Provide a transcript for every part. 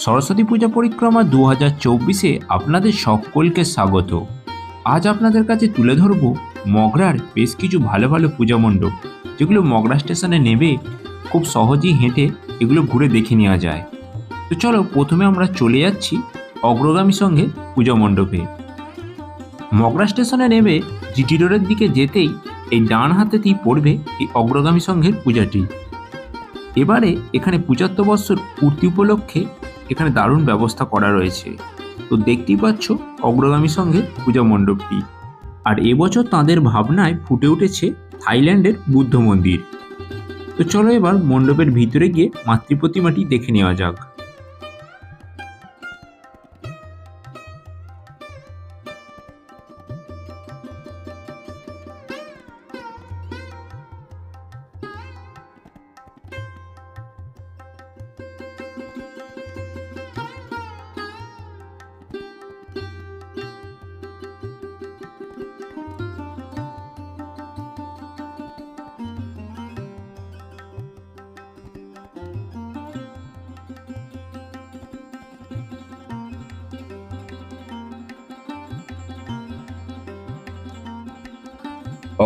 সরস্বতী পূজা পরিক্রমা 2024-এ আপনাদের সকলকে স্বাগত। আজ আপনাদের কাছে তুলে ধরব মগরার বেশ কিছু ভালো ভালো পূজা মণ্ডপ, যেগুলো মগরা স্টেশনে নেমে খুব সহজেই হেঁটে এগুলো ঘুরে দেখে নেওয়া যায়। তো চলো, প্রথমে আমরা চলে যাচ্ছি অগ্রগামী সঙ্ঘে পূজা মণ্ডপে। মগরা স্টেশনে নেমে জিটি রোডের দিকে যেতেই এই ডান হাতেতেই পড়বে এই অগ্রগামী সঙ্ঘের পূজাটি। এবারে এখানে 75 বৎসর পূর্তি উপলক্ষে এখানে দারুণ ব্যবস্থা করা রয়েছে। তো দেখতেই পাচ্ছ অগ্রগামী সঙ্ঘের পূজা মণ্ডপটি। আর এবছর তাদের ভাবনায় ফুটে উঠেছে থাইল্যান্ডের বুদ্ধ মন্দির। তো চলো এবার মণ্ডপের ভিতরে গিয়ে মাতৃপ্রতিমাটি দেখে নেওয়া যাক।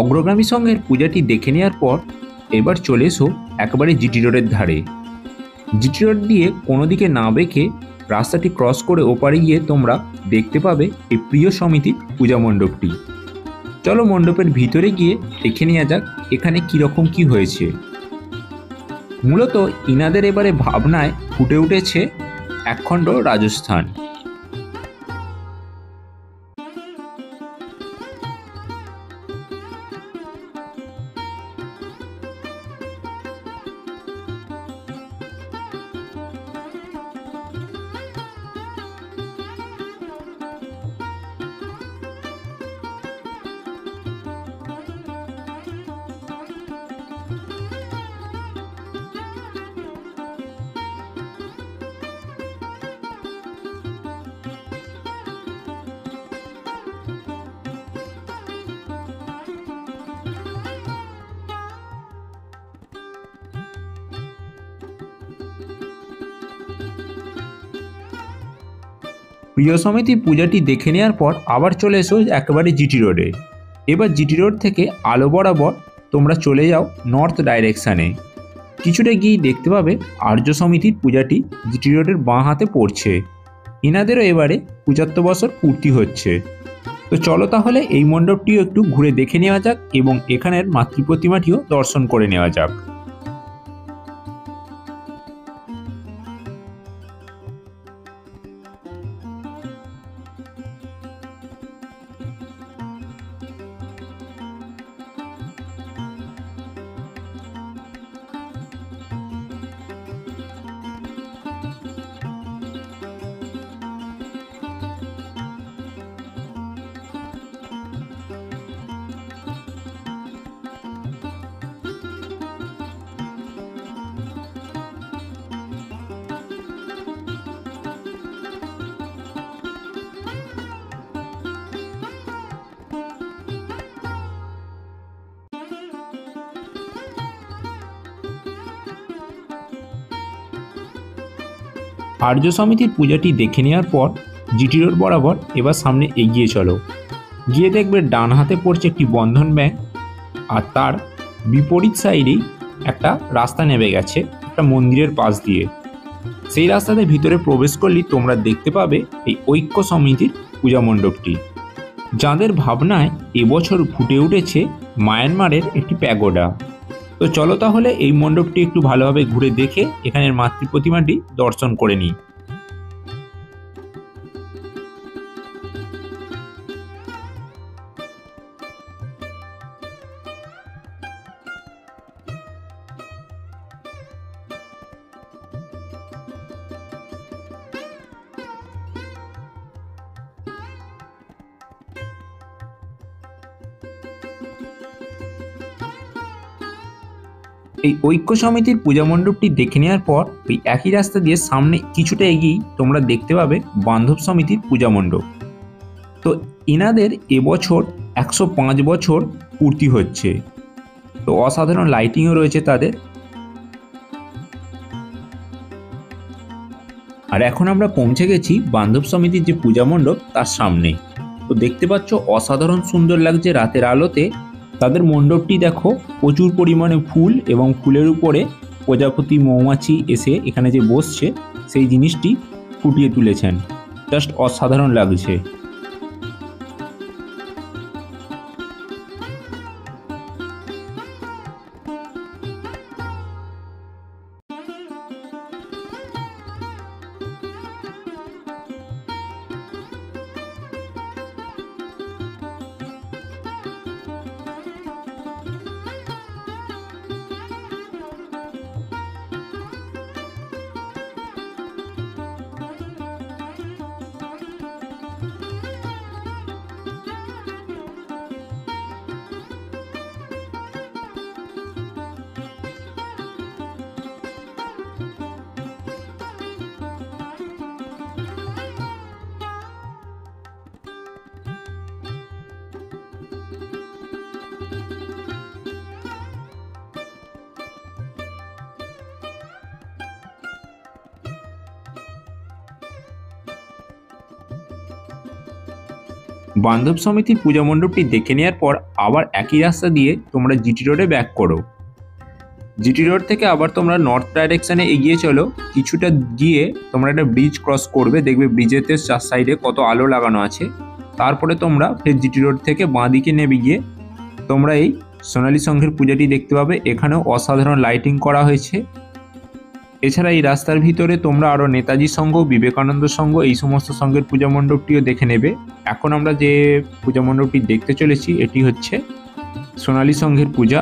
অগ্রগামী সঙ্ঘের পূজাটি দেখে নেওয়ার পর এবার চলে এসো একেবারে জিটি রোডের ধারে। জিটি রোড দিয়ে কোনো দিকে না বেঁকে রাস্তাটি ক্রস করে ওপারে গিয়ে তোমরা দেখতে পাবে এই প্রিয় সমিতির পূজা মণ্ডপটি। চলো মণ্ডপের ভিতরে গিয়ে দেখে নেওয়া যাক এখানে কীরকম কি হয়েছে। মূলত ইনাদের এবারে ভাবনায় ফুটে উঠেছে একখণ্ড রাজস্থান। প্রিয় সমিতি পূজাটি দেখে নেওয়ার পর আবার চলে এসো একেবারে জিটি রোডে। এবার জিটি রোড থেকে আলো বরাবর তোমরা চলে যাও নর্থ ডাইরেকশানে। কিছুটা গিয়ে দেখতে পাবে আর্য সমিতির পূজাটি জিটি রোডের বাঁ হাতে পড়ছে। এনাদেরও এবারে 75 বছর পূর্তি হচ্ছে। তো চলো তাহলে এই মণ্ডপটিও একটু ঘুরে দেখে নেওয়া যাক এবং এখানের মাতৃপ্রতিমাটিও দর্শন করে নেওয়া যাক। আর্য সমিতির পূজাটি দেখে নেওয়ার পর জিটি রোড বরাবর এবার সামনে এগিয়ে চলো। গিয়ে দেখবে ডান হাতে পড়ছে একটি বন্ধন ব্যাংক, আর তার বিপরীত সাইডেই একটা রাস্তা নেমে গেছে একটা মন্দিরের পাশ দিয়ে। সেই রাস্তাতে ভিতরে প্রবেশ করলেই তোমরা দেখতে পাবে এই ঐক্য সমিতির পূজা মণ্ডপটি, যাদের ভাবনায় এবছর ফুটে উঠেছে মায়ানমারের একটি প্যাগোডা। তো চলো তাহলে এই মণ্ডপটি একটু ভালোভাবে ঘুরে দেখে এখানের মাতৃপ্রতিমাটি দর্শন করে নিই। এই ঐক্য সমিতির পূজা মণ্ডপটি দেখে নেওয়ার পর ওই একই রাস্তা দিয়ে সামনে কিছুটা এগিয়েই তোমরা দেখতে পাবে বান্ধব সমিতির পূজা মণ্ডপ। তো এনাদের এবছর 105 বছর পূর্তি হচ্ছে। তো অসাধারণ লাইটিংও রয়েছে তাদের। আর এখন আমরা পৌঁছে গেছি বান্ধব সমিতির যে পূজা মণ্ডপ তার সামনে। তো দেখতে পাচ্ছ অসাধারণ সুন্দর লাগছে রাতের আলোতে। তাদের মণ্ডপটি দেখো, প্রচুর পরিমাণে ফুল এবং ফুলের উপরে প্রজাপতি মৌমাছি এসে এখানে যে বসছে সেই জিনিসটি ফুটিয়ে তুলেছেন। জাস্ট অসাধারণ লাগছে। বান্ধব সমিতির পূজা মণ্ডপটি দেখে নেওয়ার পর আবার একই রাস্তা দিয়ে তোমরা জিটি রোডে ব্যাক করো। জিটি রোড থেকে আবার তোমরা নর্থ ডাইরেকশানে এগিয়ে চলো। কিছুটা গিয়ে তোমরা একটা ব্রিজ ক্রস করবে, দেখবে ব্রিজেতে চার সাইডে কত আলো লাগানো আছে। তারপরে তোমরা ফের জিটি রোড থেকে বাঁ দিকে নেমে গিয়ে তোমরা এই সোনালী সংঘের পূজাটি দেখতে পাবে। এখানেও অসাধারণ লাইটিং করা হয়েছে। এছাড়া এই রাস্তার ভিতরে তোমরা আরও নেতাজি সংঘ, বিবেকানন্দ সংঘ, এই সমস্ত সংঘের পূজা মণ্ডপটিও দেখে নেবে। এখন আমরা যে পূজা মণ্ডপটি দেখতে চলেছি এটি হচ্ছে সোনালী সংঘের পূজা।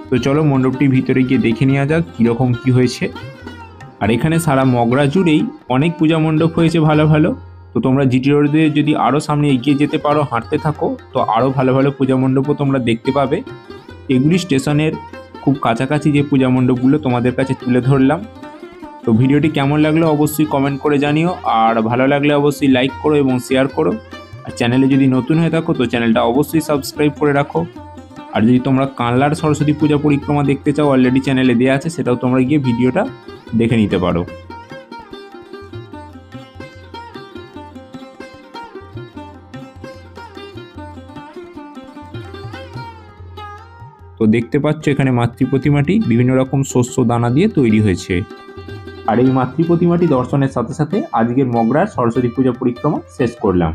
তো চলো মণ্ডপটির ভিতরে গিয়ে দেখে নেওয়া যাক কীরকম কী হয়েছে। আর এখানে সারা মগরা জুড়েই অনেক পূজা মণ্ডপ হয়েছে ভালো ভালো। তো তোমরা জিটি রোডে যদি আরও সামনে এগিয়ে যেতে পারো, হাঁটতে থাকো, তো আরও ভালো ভালো পূজা মণ্ডপও তোমরা দেখতে পাবে। এগুলি স্টেশনের খুব কাছাকাছি যে পূজা মণ্ডপগুলো তোমাদের কাছে তুলে ধরলাম। তো ভিডিওটি কেমন লাগলো অবশ্যই কমেন্ট করে জানিও, আর ভালো লাগলে অবশ্যই লাইক করো এবং শেয়ার করো। আর চ্যানেলে যদি নতুন হয়ে থাকো তো চ্যানেলটা অবশ্যই সাবস্ক্রাইব করে রাখো। আর যদি তোমরা কানলার সরস্বতী পূজা পরিক্রমা দেখতে চাও, অলরেডি চ্যানেলে দেওয়া আছে, সেটাও তোমরা গিয়ে ভিডিওটা দেখে নিতে পারো। তো দেখতে পাচ্ছ এখানে মাতৃ প্রতিমাটি বিভিন্ন রকম শস্য দানা দিয়ে তৈরি হয়েছে। আর এই মাতৃ প্রতিমাটি দর্শনের সাথে সাথে আজকের মগরার সরস্বতী পূজা পরিক্রমা শেষ করলাম।